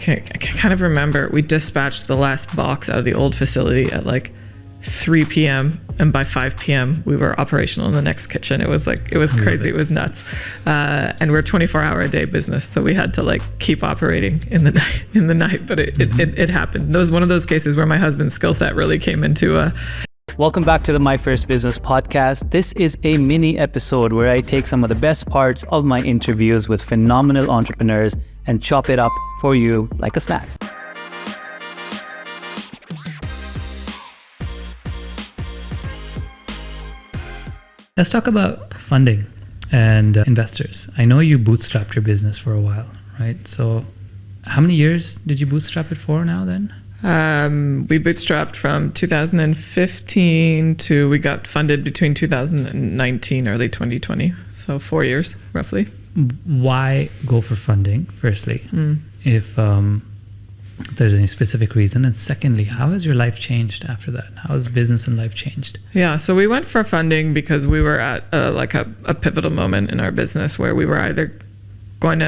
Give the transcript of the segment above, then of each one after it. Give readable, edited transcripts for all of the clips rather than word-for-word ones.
I kind of remember we dispatched the last box out of the old facility at like 3 p.m. and by 5 p.m. we were operational in the next kitchen. It was crazy. It was nuts. And we're a 24-hour a day business, so we had to like keep operating in the night. But it happened. That was one of those cases where my husband's skill set really came into Welcome back to the My First Business podcast. This is a mini episode where I take some of the best parts of my interviews with phenomenal entrepreneurs and chop it up for you like a snack. Let's talk about funding and investors. I know you bootstrapped your business for a while, right? So how many years did you bootstrap it for now then? we bootstrapped from 2015 to we got funded between 2019, early 2020. So 4 years, roughly. Why go for funding, firstly, if there's any specific reason? And secondly, how has your life changed after that? How has business and life changed? Yeah, so we went for funding because we were at a pivotal moment in our business where we were either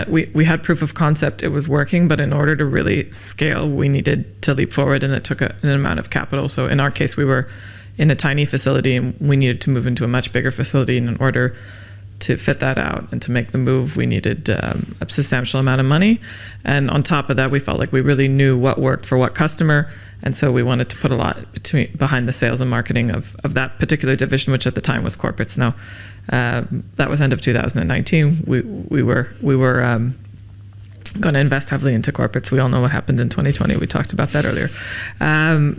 we had proof of concept, it was working, but in order to really scale, we needed to leap forward, and it took an amount of capital. So in our case, we were in a tiny facility and we needed to move into a much bigger facility, and in order to fit that out and to make the move, we needed a substantial amount of money. And on top of that, we felt like we really knew what worked for what customer, and so we wanted to put a lot behind the sales and marketing of that particular division, which at the time was corporates. Now, that was end of 2019. We were going to invest heavily into corporates. We all know what happened in 2020. We talked about that earlier.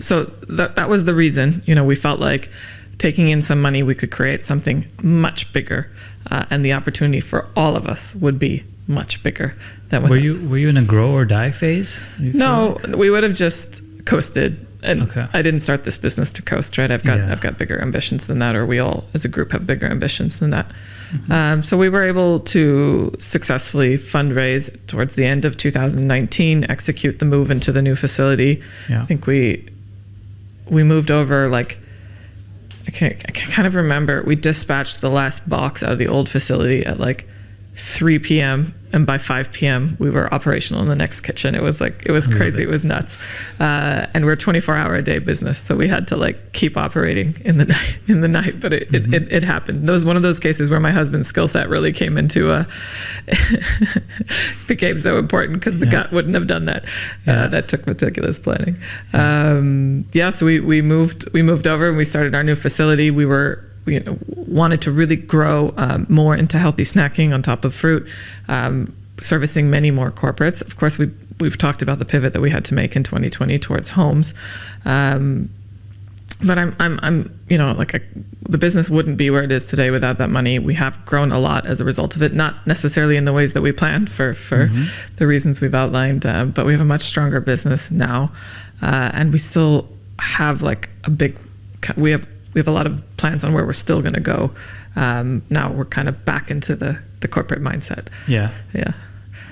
So that was the reason. We felt like taking in some money, we could create something much bigger, and the opportunity for all of us would be much bigger. Were you in a grow or die phase? No, we would have just coasted. And okay. I didn't start this business to coast, right? I've got bigger ambitions than that, or we all as a group have bigger ambitions than that. Mm-hmm. So we were able to successfully fundraise towards the end of 2019, execute the move into the new facility. Yeah. I think we moved over I kind of remember we dispatched the last box out of the old facility at 3 p.m. and by 5 p.m. we were operational in the next kitchen. It was crazy. It was nuts. And we're a 24-hour a day business, so we had to keep operating in the night. But it happened. That was one of those cases where my husband's skill set really came into became so important because the gut wouldn't have done that. That took meticulous planning. So we moved over and we started our new facility. We wanted to really grow more into healthy snacking on top of fruit, servicing many more corporates. Of course, we've talked about the pivot that we had to make in 2020 towards homes, but the business wouldn't be where it is today without that money. We have grown a lot as a result of it, not necessarily in the ways that we planned for the reasons we've outlined, but we have a much stronger business now, and we still have we have a lot of plans on where we're still going to go. Now we're kind of back into the corporate mindset. Yeah.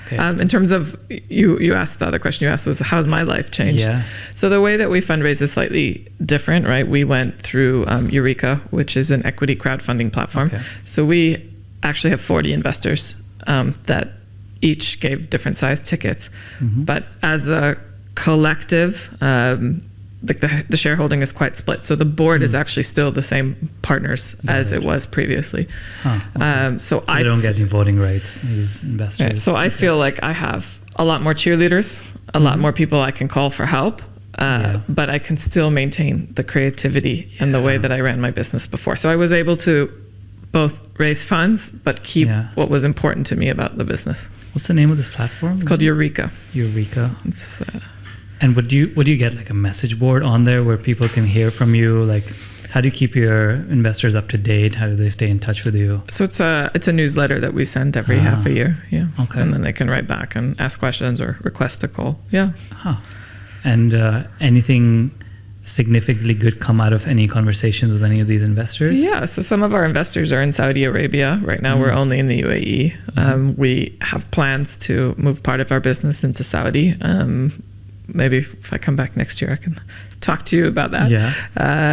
Okay. In terms of you asked, the other question you asked was, how's my life changed? Yeah. So the way that we fundraise is slightly different, right? We went through Luijckx, which is an equity crowdfunding platform. Okay. So we actually have 40 investors that each gave different sized tickets. Mm-hmm. But as a collective, the shareholding is quite split. So the board is actually still the same partners as it was previously. Okay. So they don't get any voting rights, these investors. Right. So I feel like I have a lot more cheerleaders, a lot more people I can call for help, but I can still maintain the creativity and the way that I ran my business before. So I was able to both raise funds, but keep what was important to me about the business. What's the name of this platform? It's called Luijckx. Luijckx. It's... And would you get a message board on there where people can hear from you? How do you keep your investors up to date? How do they stay in touch with you? So it's a newsletter that we send every half a year. Yeah. Okay. And then they can write back and ask questions or request a call. Yeah. Huh. And anything significantly good come out of any conversations with any of these investors? Yeah. So some of our investors are in Saudi Arabia. Right now we're only in the UAE. We have plans to move part of our business into Saudi. maybe if I come back next year, I can talk to you about that. Yeah.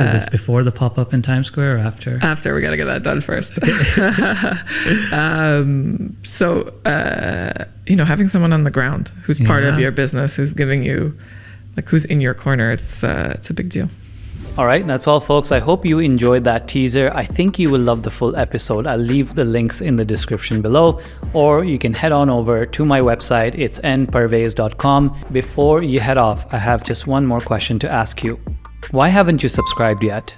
Is this before the pop-up in Times Square or after? After. We got to get that done first. Having someone on the ground who's part of your business, who's giving you, like, who's in your corner, it's a big deal. All right, that's all, folks. I hope you enjoyed that teaser. I think you will love the full episode. I'll leave the links in the description below, or you can head on over to my website. It's nparvez.com. Before you head off, I have just one more question to ask you. Why haven't you subscribed yet?